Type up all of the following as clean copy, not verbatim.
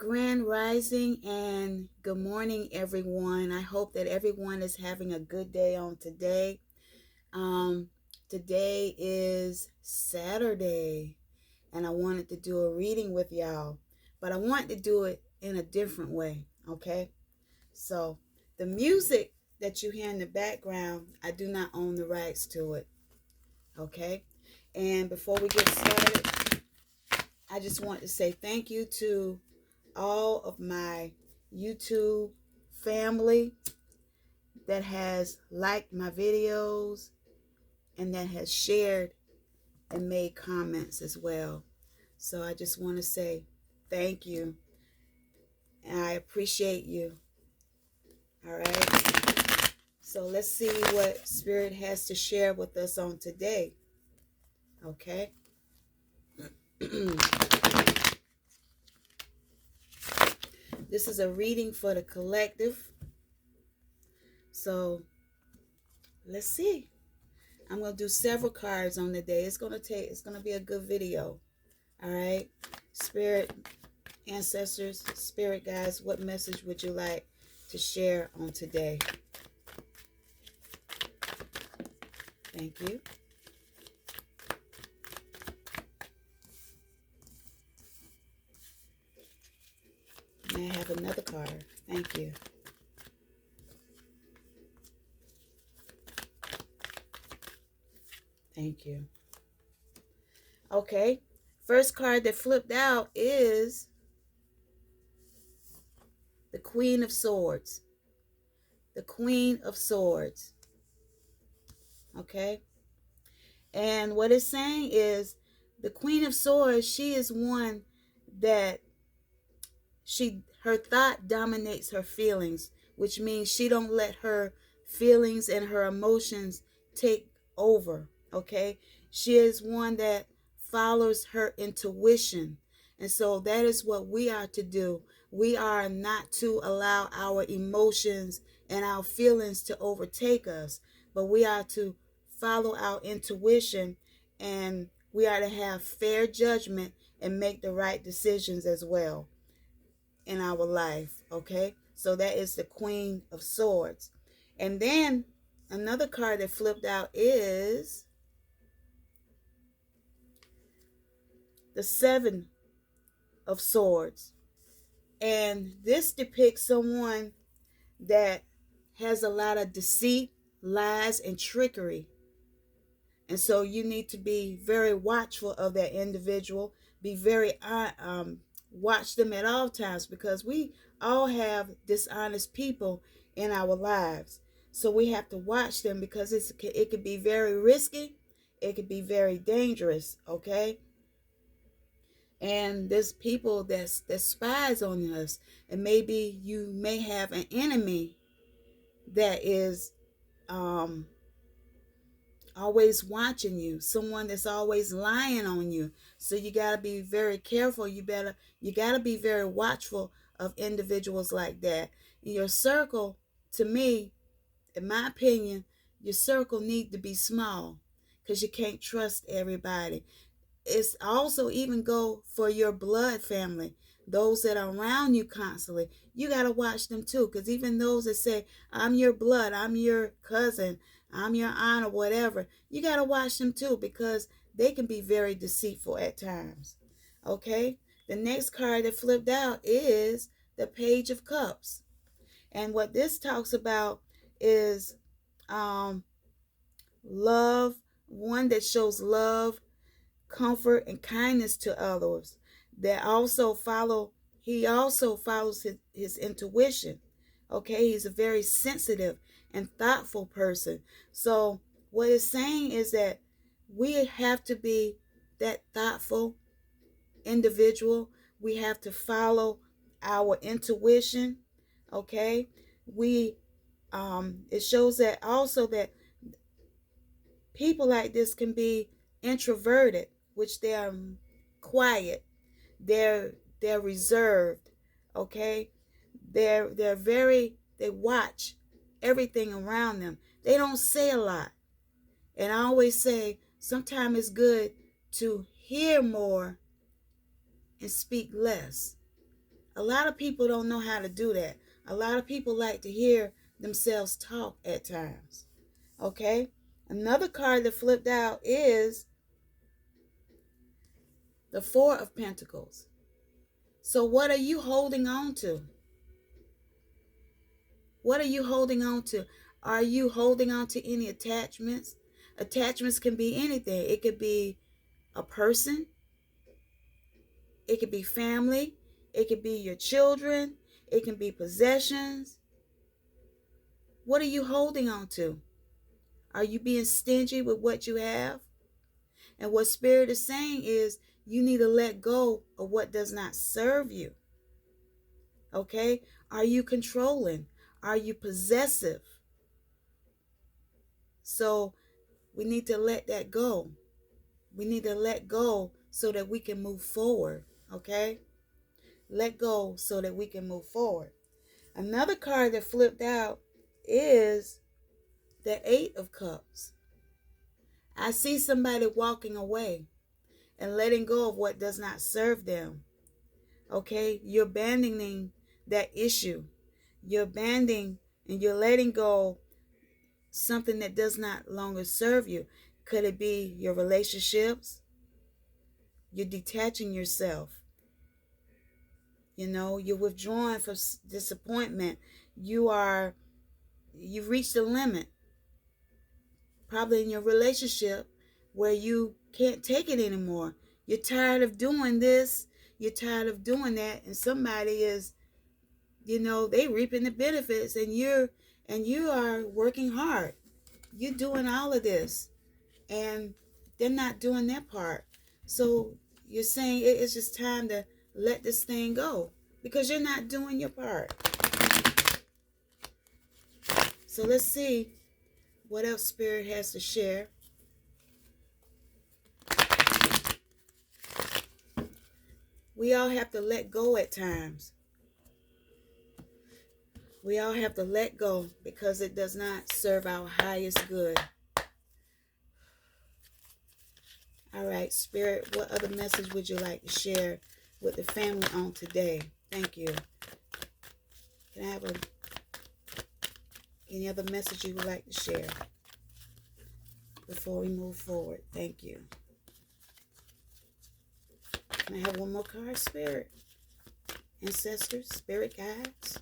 Grand Rising and good morning, everyone. I hope that everyone is having a good day on today. Um, Today is Saturday, and I wanted to do a reading with y'all, but I wanted to do it in a different way, okay? So, the music that you hear in the background, I do not own the rights to it, okay? And before we get started, I just want to say thank you to all of my YouTube family that has liked my videos and that has shared and made comments as well. So I just want to say thank you and I appreciate you. All right. So let's see what Spirit has to share with us on today. Okay. This is a reading for the collective. So let's see. I'm going to do several cards on the day. It's going to be a good video. All right. Spirit, ancestors, spirit guides, what message would you like to share on today? Thank you. May I have another card? Thank you. Thank you. Okay. First card that flipped out is the Queen of Swords. The Queen of Swords. Okay. And what it's saying is the Queen of Swords, she is one that her thought dominates her feelings, which means she don't let her feelings and her emotions take over. Okay. She is one that follows her intuition. And so that is what we are to do. We are not to allow our emotions and our feelings to overtake us, but we are to follow our intuition, and we are to have fair judgment and make the right decisions as well in our life. Okay. So that is the Queen of Swords. And then another card that flipped out is the Seven of Swords. And this depicts someone that has a lot of deceit, lies, and trickery. And so you need to be very watchful of that individual. Be very watch them at all times, because we all have dishonest people in our lives. So we have to watch them, because it could be very risky. It could be very dangerous. Okay. And there's people that spies on us, and maybe you may have an enemy that is um always watching you, someone that's always lying on you. So you got to be very careful. You got to be very watchful of individuals like that in your circle. To me, in my opinion, your circle need to be small, because you can't trust everybody. It's also even go for your blood family, those that are around you constantly. You got to watch them too, because even those that say, I'm your blood, I'm your cousin, I'm your aunt, or whatever, you got to watch them too, because they can be very deceitful at times. Okay. The next card that flipped out is the Page of Cups. And what this talks about is um, love, one that shows love, comfort, and kindness to others. That also he also follows his intuition. Okay, he's a very sensitive and thoughtful person. So what it's saying is that we have to be that thoughtful individual. We have to follow our intuition. Okay, we it shows that also that people like this can be introverted, which they are quiet. They're reserved. Okay, they watch everything around them. They don't say a lot. And I always say sometimes it's good to hear more and speak less. A lot of people don't know how to do that. A lot of people like to hear themselves talk at times. Okay? Another card that flipped out is the Four of Pentacles. So what are you holding on to? What are you holding on to? Are you holding on to any attachments? Attachments can be anything. It could be a person. It could be family. It could be your children. It can be possessions. What are you holding on to? Are you being stingy with what you have? And what Spirit is saying is you need to let go of what does not serve you. Okay? Are you controlling? Are you possessive? So we need to let that go. We need to let go so that we can move forward. Okay? Let go so that we can move forward. Another card that flipped out is the Eight of Cups. I see somebody walking away and letting go of what does not serve them. Okay? You're abandoning that issue. You're abandoning and you're letting go something that does not longer serve you. Could it be your relationships? You're detaching yourself. You're withdrawing from disappointment. You've reached a limit, probably in your relationship, where you can't take it anymore. You're tired of doing this. You're tired of doing that, and somebody is, they reaping the benefits, and you are working hard. You're doing all of this, and they're not doing their part. So you're saying it's just time to let this thing go because you're not doing your part. So let's see what else Spirit has to share. We all have to let go at times. We all have to let go because it does not serve our highest good. All right, Spirit, what other message would you like to share with the family on today? Thank you. Can I have any other message you would like to share before we move forward? Thank you. Can I have one more card, Spirit? Ancestors, Spirit guides.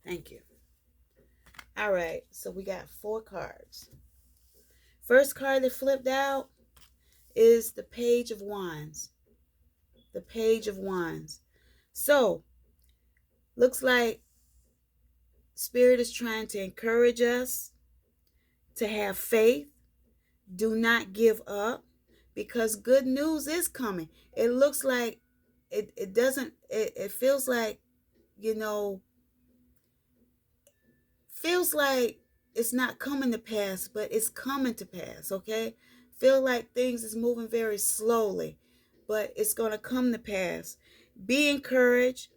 Thank you. All right, so we got 4 cards. First card that flipped out is the Page of Wands. The Page of Wands. So, looks like Spirit is trying to encourage us to have faith. Do not give up because good news is coming. It looks like it feels like, feels like it's not coming to pass, but it's coming to pass, okay? Feel like things is moving very slowly, but it's going to come to pass. Be encouraged,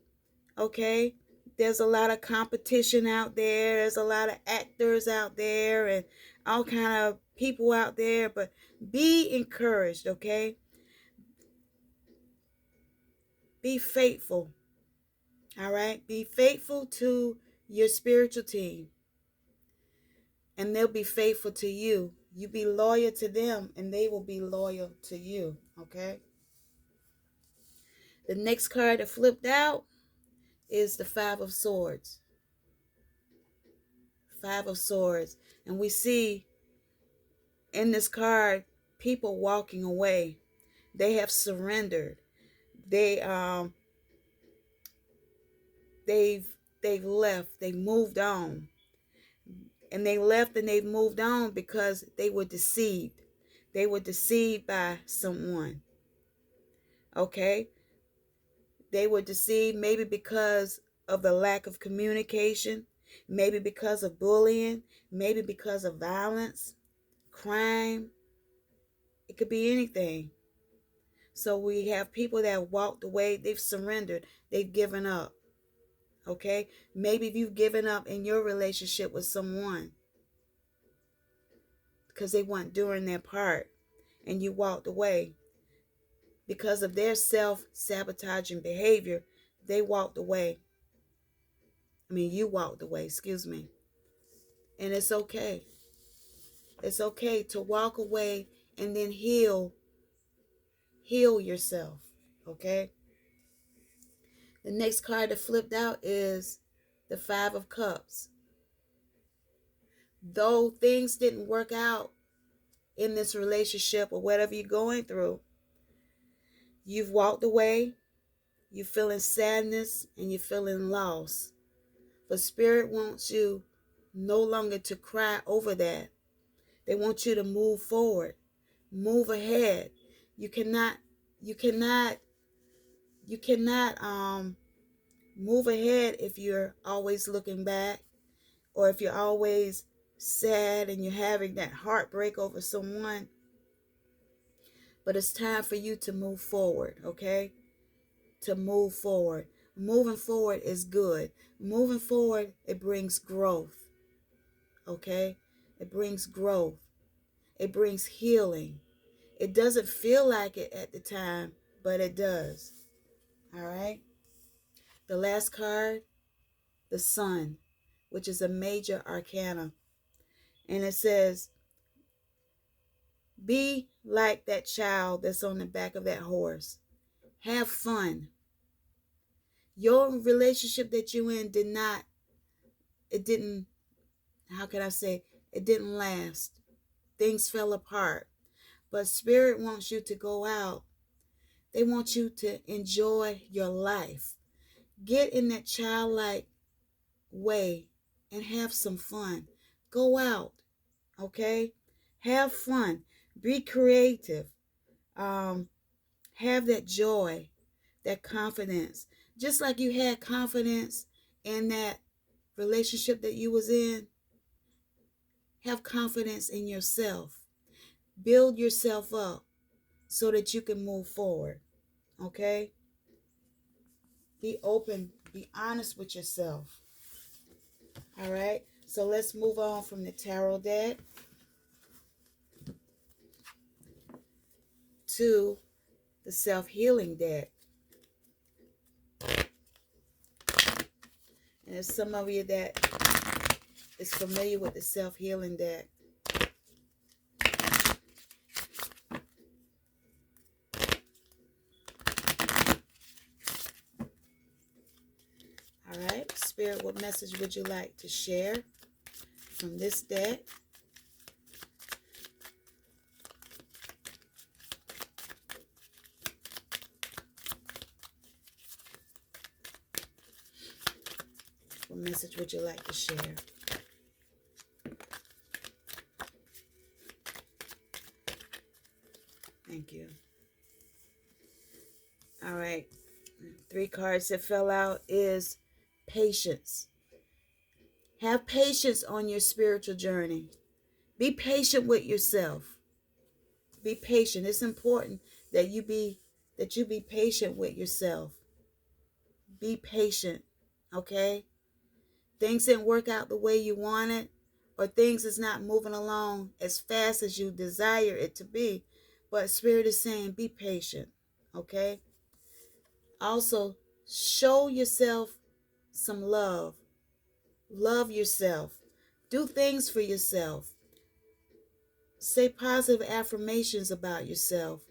okay? There's a lot of competition out there. There's a lot of actors out there and all kind of people out there, but be encouraged, okay? Be faithful, all right? Be faithful to your spiritual team, and they'll be faithful to you. You be loyal to them, and they will be loyal to you, okay? The next card that flipped out is the Five of Swords. Five of Swords. And we see in this card people walking away. They have surrendered. They've left. They've moved on. And they left and they've moved on because they were deceived. They were deceived by someone. Okay? They were deceived maybe because of the lack of communication, maybe because of bullying, maybe because of violence, crime. It could be anything. So we have people that walked away, they've surrendered, they've given up. Okay? Maybe you've given up in your relationship with someone because they weren't doing their part and you walked away. because of their self-sabotaging behavior, they walked away. You walked away, excuse me. And it's okay. It's okay to walk away and then heal yourself. Okay? The next card that flipped out is the Five of Cups. Though things didn't work out in this relationship or whatever you're going through, you've walked away, you're feeling sadness, and you're feeling loss. But Spirit wants you no longer to cry over that. They want you to move forward, move ahead. You cannot move ahead if you're always looking back, or if you're always sad and you're having that heartbreak over someone. But it's time for you to move forward, okay? To move forward. Moving forward is good. Moving forward, it brings growth, okay? It brings growth. It brings healing. It doesn't feel like it at the time, but it does. All right? The last card, the Sun, which is a major arcana. And it says, be like that child that's on the back of that horse. Have fun. Your relationship that you in didn't, how can I say, it didn't last. Things fell apart. But Spirit wants you to go out. They want you to enjoy your life. Get in that childlike way and have some fun. Go out, okay? Have fun. Be creative. Have that joy, that confidence. Just like you had confidence in that relationship that you was in, have confidence in yourself. Build yourself up so that you can move forward, okay? Be open. Be honest with yourself. All right? So let's move on from the tarot deck to the self-healing deck. And there's some of you that is familiar with the self-healing deck. All right, Spirit, what message would you like to share from this deck? What message would you like to share? Thank you. All right. 3 cards that fell out is patience. Have patience on your spiritual journey. Be patient with yourself. Be patient. It's important that you be patient with yourself. Be patient, okay? Things didn't work out the way you wanted, or things is not moving along as fast as you desire it to be. But Spirit is saying, be patient, okay? Also, show yourself some love. Love yourself. Do things for yourself. Say positive affirmations about yourself.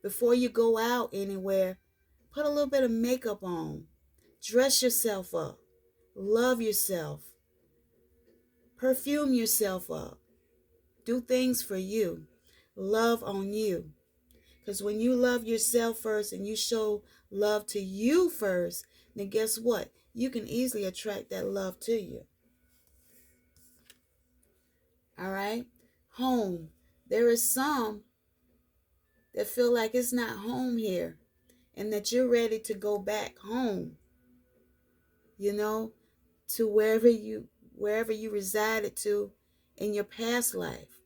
Before you go out anywhere, put a little bit of makeup on. Dress yourself up. Love yourself. Perfume yourself up. Do things for you. Love on you. Because when you love yourself first and you show love to you first, then guess what? You can easily attract that love to you. All right? Home. There is some that feel like it's not home here and that you're ready to go back home, to wherever you resided to in your past life.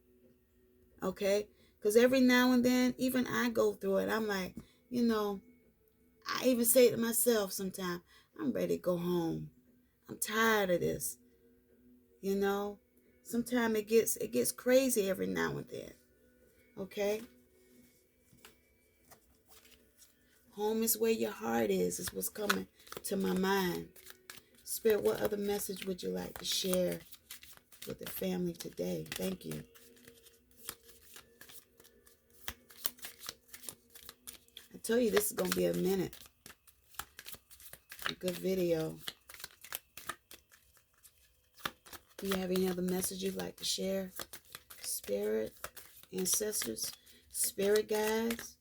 Okay? Because every now and then, even I go through it. I'm like, I even say to myself sometimes, I'm ready to go home. I'm tired of this. Sometimes it gets crazy every now and then. Okay? Home is where your heart is what's coming to my mind. Spirit, what other message would you like to share with the family today? Thank you. I tell you, this is going to be a minute. A good video. Do you have any other message you'd like to share? Spirit, ancestors, spirit guides.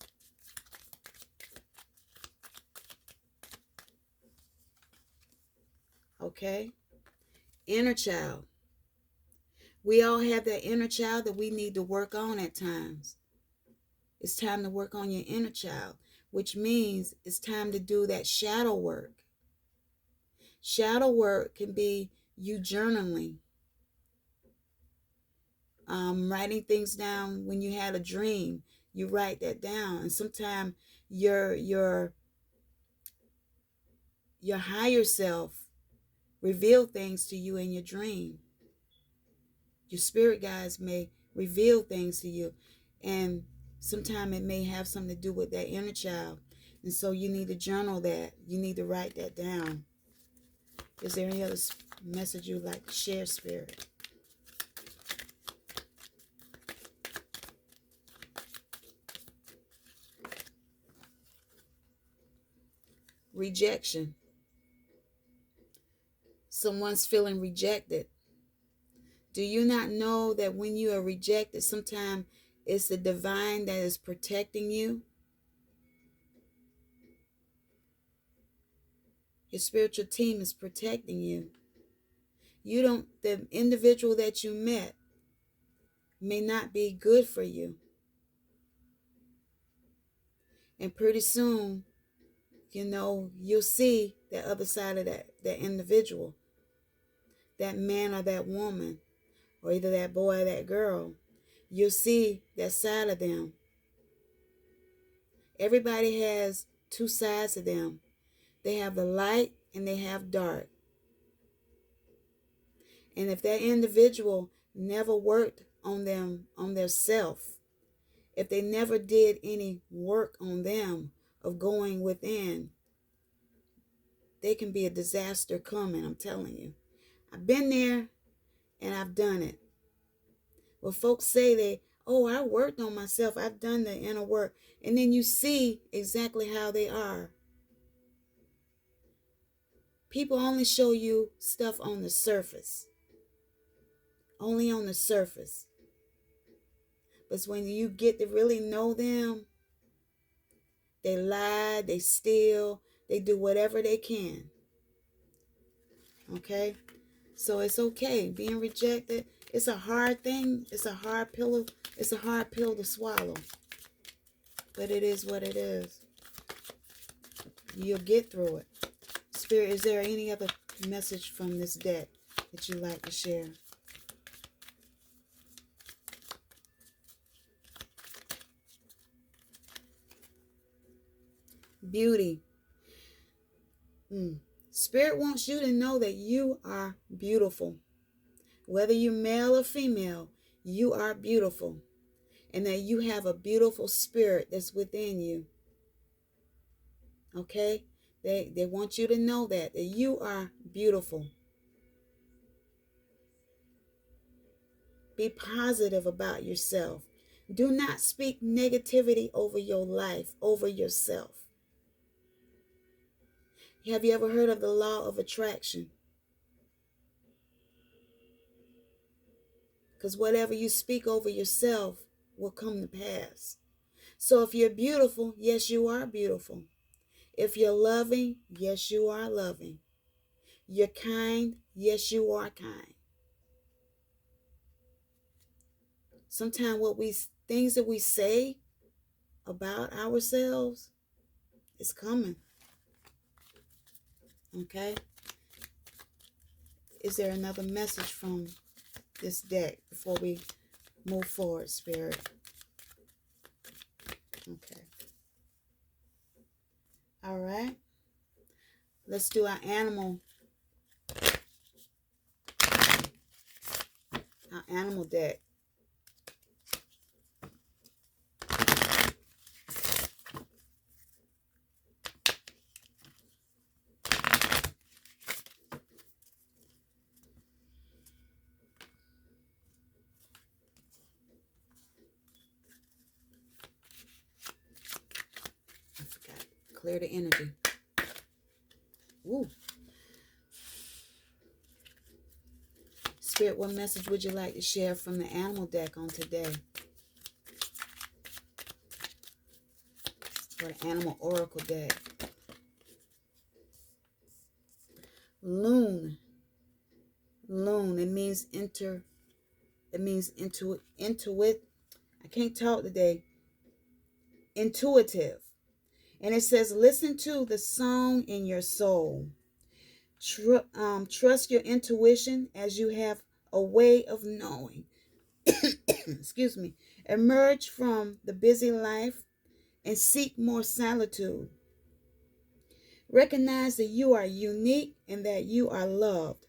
Okay. Inner child. We all have that inner child that we need to work on at times. It's time to work on your inner child, which means it's time to do that shadow work. Shadow work can be you journaling, writing things down. When you had a dream, you write that down. And sometimes your higher self reveal things to you in your dream. Your spirit guides may reveal things to you, and sometimes it may have something to do with that inner child. And so you need to journal that. You need to write that down. Is there any other message you'd like to share, Spirit? Rejection. Someone's feeling rejected. Do you not know that when you are rejected, sometimes it's the divine that is protecting you? Your spiritual team is protecting you. The individual that you met may not be good for you. And pretty soon, you'll see the other side of that individual, that man or that woman, or either that boy or that girl. You'll see that side of them. Everybody has two sides of them. They have the light and they have dark. And if that individual never worked on their self, if they never did any work on them of going within, they can be a disaster coming, I'm telling you. I've been there and I've done it. Well, folks say I worked on myself. I've done the inner work. And then you see exactly how they are. People only show you stuff on the surface. Only on the surface. But when you get to really know them, they lie, they steal, they do whatever they can. Okay? So it's okay. Being rejected, it's a hard thing. It's a hard pill to swallow. But it is what it is. You'll get through it. Spirit, is there any other message from this deck that you'd like to share? Beauty. Spirit wants you to know that you are beautiful. Whether you're male or female, you are beautiful. And that you have a beautiful spirit that's within you. Okay? They want you to know that you are beautiful. Be positive about yourself. Do not speak negativity over your life, over yourself. Have you ever heard of the law of attraction? Because whatever you speak over yourself will come to pass. So if you're beautiful, yes, you are beautiful. If you're loving, yes, you are loving. You're kind, yes, you are kind. Sometimes things that we say about ourselves is coming. Okay? Is there another message from this deck before we move forward, Spirit? Okay. All right. Let's do our animal deck. clear the energy. Ooh. Spirit, what message would you like to share from the animal deck on today? For the animal oracle deck. Loon. Loon. It means intuit. I can't talk today. Intuitive. And it says, listen to the song in your soul. Trust your intuition as you have a way of knowing. Excuse me. Emerge from the busy life and seek more solitude. Recognize that you are unique and that you are loved.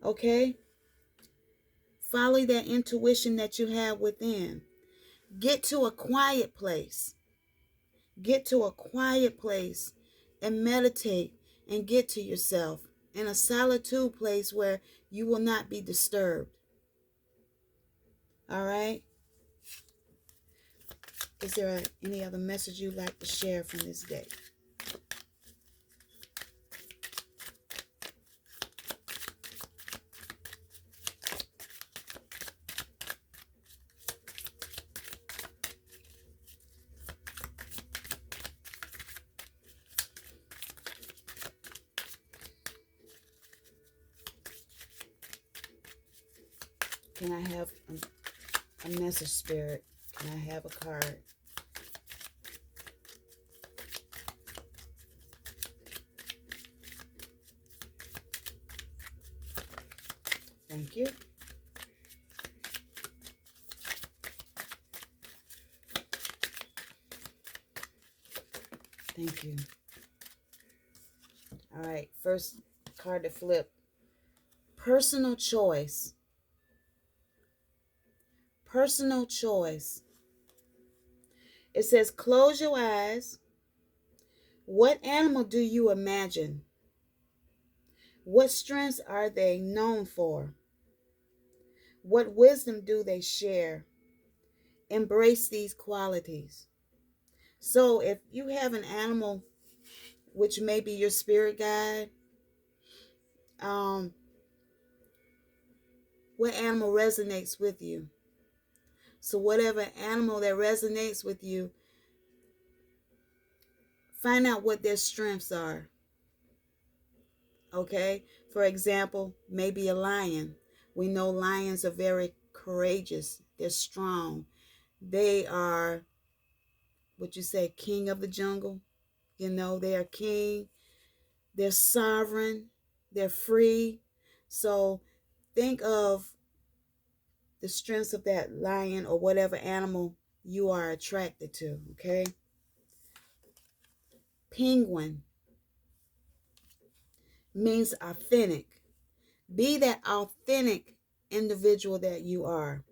Okay? Follow that intuition that you have within. Get to a quiet place. Get to a quiet place and meditate and get to yourself in a solitude place where you will not be disturbed. All right? Is there any other message you'd like to share from this day? Can I have a message, Spirit? Can I have a card? Thank you. Thank you. All right, first card to flip. Personal choice. Personal choice. It says, close your eyes. What animal do you imagine? What strengths are they known for? What wisdom do they share? Embrace these qualities. So if you have an animal, which may be your spirit guide, what animal resonates with you? So whatever animal that resonates with you, find out what their strengths are. Okay? For example, maybe a lion. We know lions are very courageous. They're strong. They are, what you say, king of the jungle. You know, they are king. They're sovereign. They're free. So think of the strengths of that lion or whatever animal you are attracted to, okay? Penguin means authentic. Be that authentic individual that you are.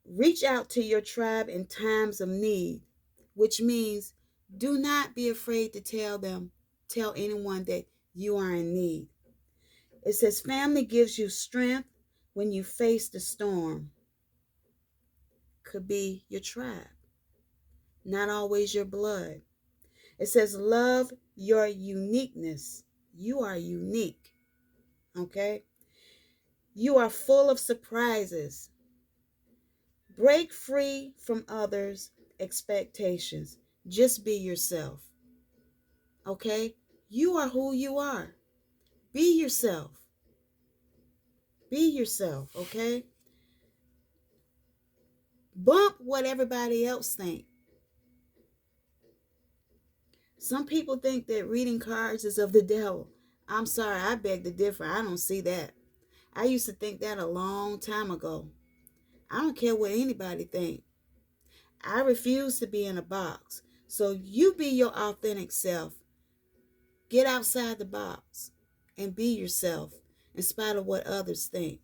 Reach out to your tribe in times of need, which means do not be afraid to tell anyone that you are in need. It says family gives you strength when you face the storm. Could be your tribe, not always your blood. It says love your uniqueness. You are unique, okay? You are full of surprises. Break free from others' expectations. Just be yourself, okay? You are who you are. Be yourself. Be yourself, okay? Bump what everybody else thinks. Some people think that reading cards is of the devil. I'm sorry, I beg to differ. I don't see that. I used to think that a long time ago. I don't care what anybody thinks. I refuse to be in a box. So you be your authentic self. Get outside the box and be yourself in spite of what others think.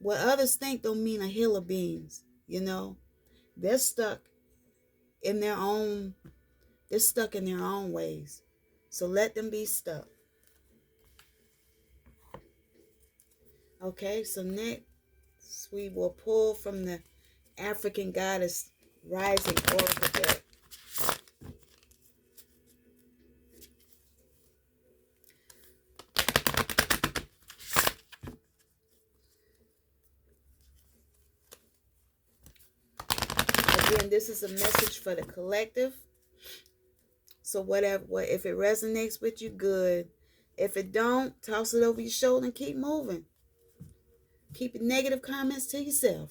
What others think don't mean a hill of beans, you know. They're stuck in their own ways. So let them be stuck. Okay, so next we will pull from the African Goddess Rising Oracle deck. Again, this is a message for the collective. So if it resonates with you, good. If it don't, toss it over your shoulder and keep moving. Keep your negative comments to yourself.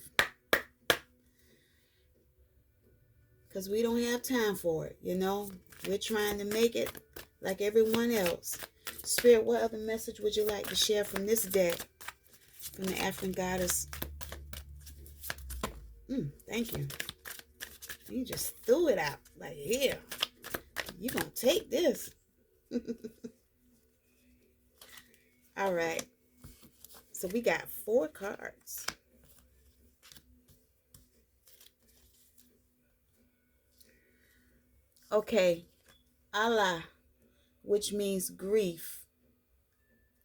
Because we don't have time for it, We're trying to make it like everyone else. Spirit, what other message would you like to share from this deck? From the African Goddess. Thank you. You just threw it out. Like, here. You're going to take this. All right. So we got 4 cards. Okay. Allah, which means grief.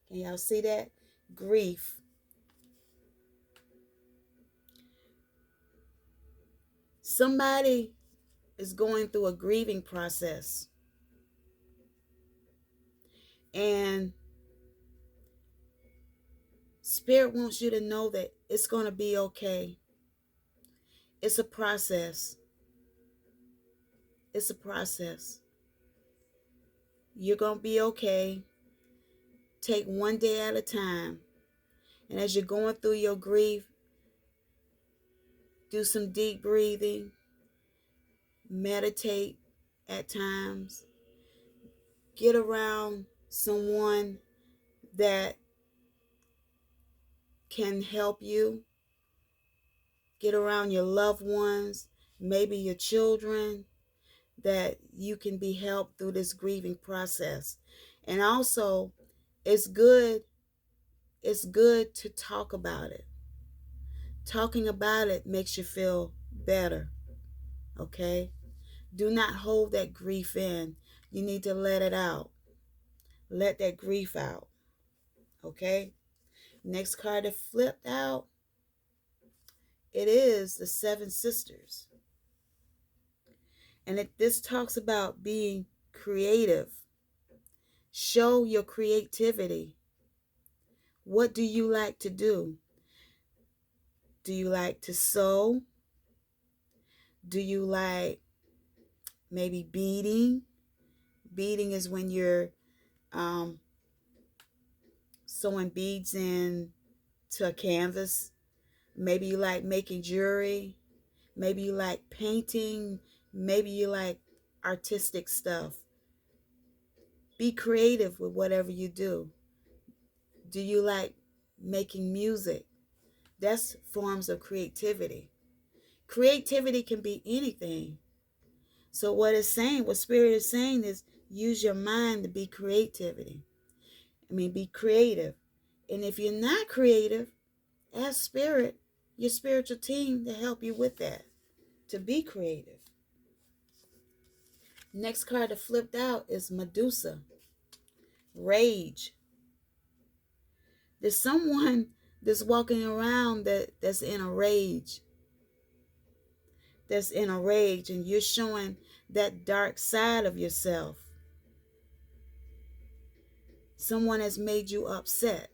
Can y'all see that? Grief. Somebody is going through a grieving process. And Spirit wants you to know that it's going to be okay. It's a process. It's a process. You're going to be okay. Take one day at a time. And as you're going through your grief, do some deep breathing. Meditate at times. Get around someone that can help you. Get around your loved ones, maybe your children, that you can be helped through this grieving process. And also, it's good to talk about it. Talking about it makes you feel better. Okay? Do not hold that grief in. You need to let it out. Let that grief out. Okay? Next card that flipped out, it is the 7 Sisters. And this talks about being creative. Show your creativity. What do you like to do? Do you like to sew? Do you like maybe beading? Beading is when you're sewing beads into a canvas. Maybe you like making jewelry. Maybe you like painting. Maybe you like artistic stuff. Be creative with whatever you do. Do you like making music? That's forms of creativity. Creativity can be anything. So what Spirit is saying is use your mind to be be creative. And if you're not creative, ask Spirit, your spiritual team, to help you with that, to be creative. Next card that flipped out is Medusa. Rage. There's someone that's walking around that's in a rage. That's in a rage, and you're showing that dark side of yourself. Someone has made you upset.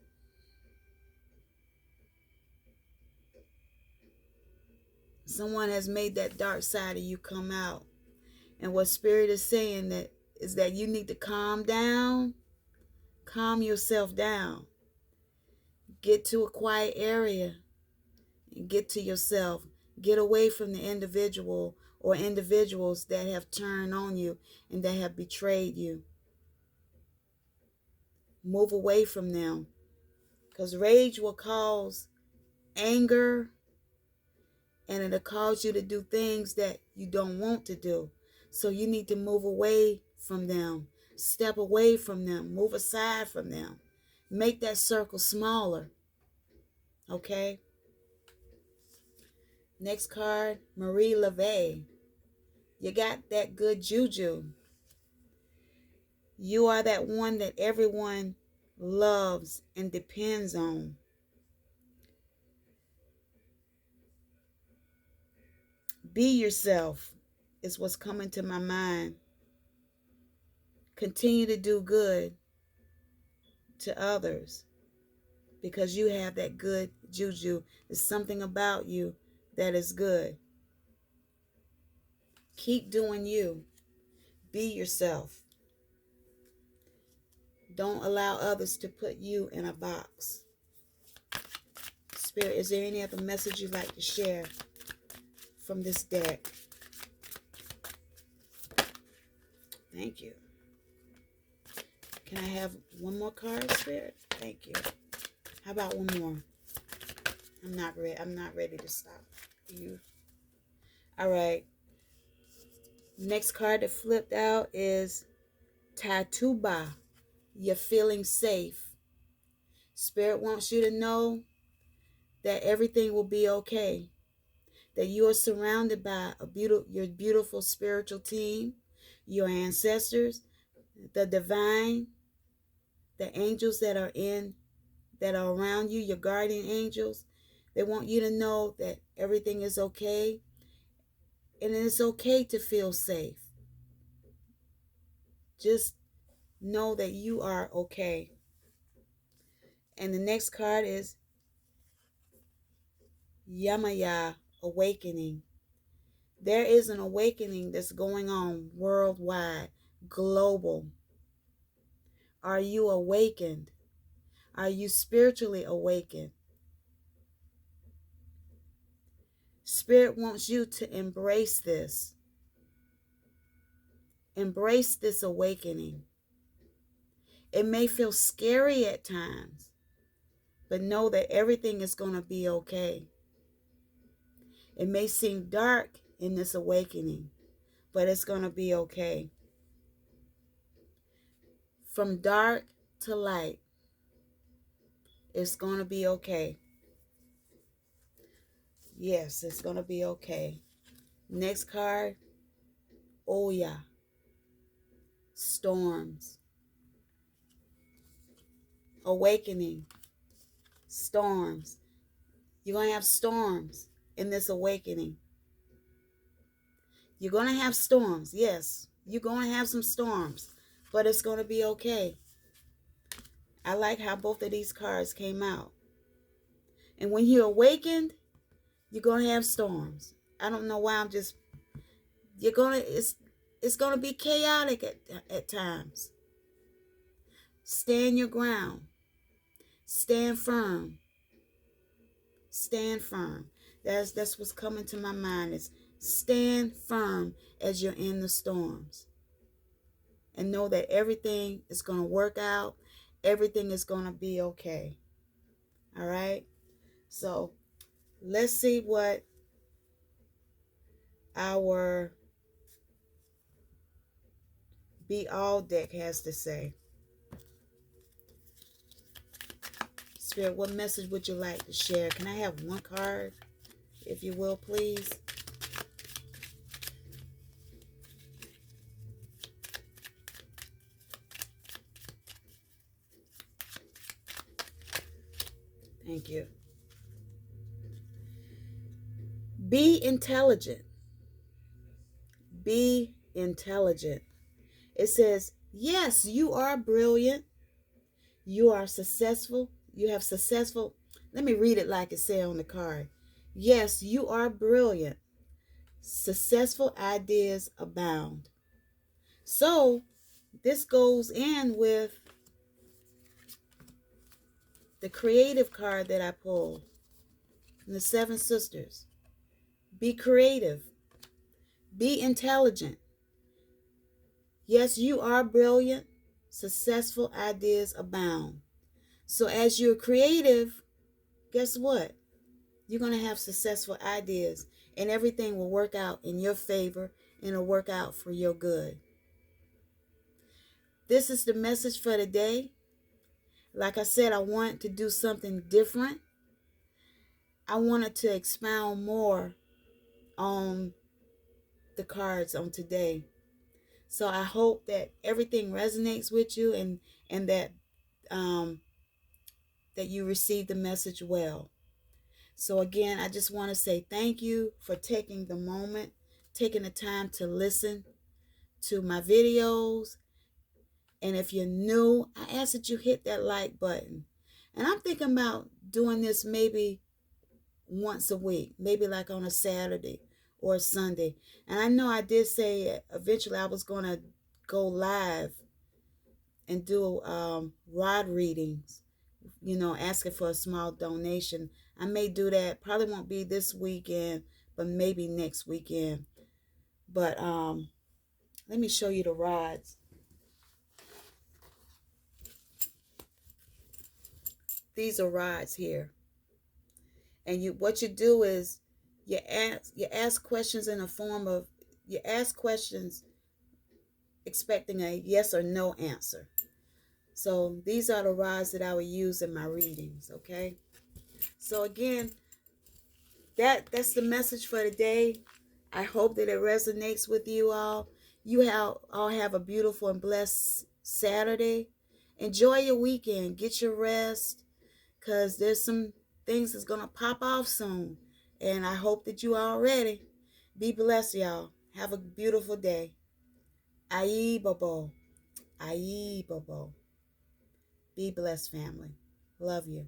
Someone has made that dark side of you come out. And what Spirit is saying is that you need to calm down. Calm yourself down. Get to a quiet area and get to yourself. Get away from the individual or individuals that have turned on you and that have betrayed you. Move away from them. Because rage will cause anger, and it'll cause you to do things that you don't want to do. So you need to move away from them. Step away from them. Move aside from them. Make that circle smaller. Okay? Next card, Marie LeVay. You got that good juju. You are that one that everyone loves and depends on. Be yourself is what's coming to my mind. Continue to do good to others because you have that good juju. There's something about you that is good. Keep doing you. Be yourself. Don't allow others to put you in a box. Spirit, is there any other message you'd like to share from this deck? Thank you. Can I have one more card, Spirit? Thank you. How about one more? I'm not ready to stop. You. All right. Next card that flipped out is Tatuba. You're feeling safe. Spirit wants you to know that everything will be okay. That you are surrounded by your beautiful spiritual team, your ancestors, the divine, the angels that are around you, your guardian angels. They want you to know that everything is okay, and it's okay to feel safe. Just know that you are okay. And the next card is Yamaya, awakening. There is an awakening that's going on worldwide, global. Are you awakened? Are you spiritually awakened? Spirit wants you to embrace this. Embrace this awakening. It may feel scary at times, but know that everything is going to be okay. It may seem dark in this awakening, but it's going to be okay. From dark to light, it's going to be okay. Yes, it's going to be okay. Next card, Oya, storms. Awakening, storms. You're going to have storms in this awakening. You're going to have storms. Yes, you're going to have some storms, but it's going to be okay. I like how both of these cards came out. And when you're awakened, you're going to have storms. I don't know why it's going to be chaotic at times. Stand your ground. Stand firm. Stand firm. That's what's coming to my mind is stand firm as you're in the storms. And know that everything is going to work out. Everything is going to be okay. All right? So let's see what our Be All deck has to say. Spirit, what message would you like to share? Can I have one card, if you will, please? Thank you. Be intelligent. Be intelligent. It says, yes, you are brilliant. You are successful. You have successful. Let me read it like it said on the card. Yes, you are brilliant. Successful ideas abound. So this goes in with the creative card that I pulled from the Seven Sisters. Be creative. Be intelligent. Yes, you are brilliant. Successful ideas abound. So as you're creative, guess what? You're going to have successful ideas, and everything will work out in your favor and it'll work out for your good. This is the message for today. Like I said, I want to do something different. I wanted to expound more on the cards on today. So I hope that everything resonates with you and that that you receive the message well. So again, I just want to say thank you for taking the moment, taking the time to listen to my videos. And if you're new, I ask that you hit that like button. And I'm thinking about doing this maybe once a week, maybe like on a Saturday or Sunday. And I know I did say eventually I was going to go live and do rod readings, asking for a small donation. I may do that. Probably won't be this weekend, but maybe next weekend. But let me show you the rods. These are rods here. And what you do is you ask questions in a form of you ask questions expecting a yes or no answer. So these are the rods that I would use in my readings, okay? So again, that's the message for today. I hope that it resonates with you all. All have a beautiful and blessed Saturday. Enjoy your weekend. Get your rest, because there's some things that's going to pop off soon. And I hope that you are ready. Be blessed, y'all. Have a beautiful day. Aye, Bobo. Aye, Bobo. Be blessed, family. Love you.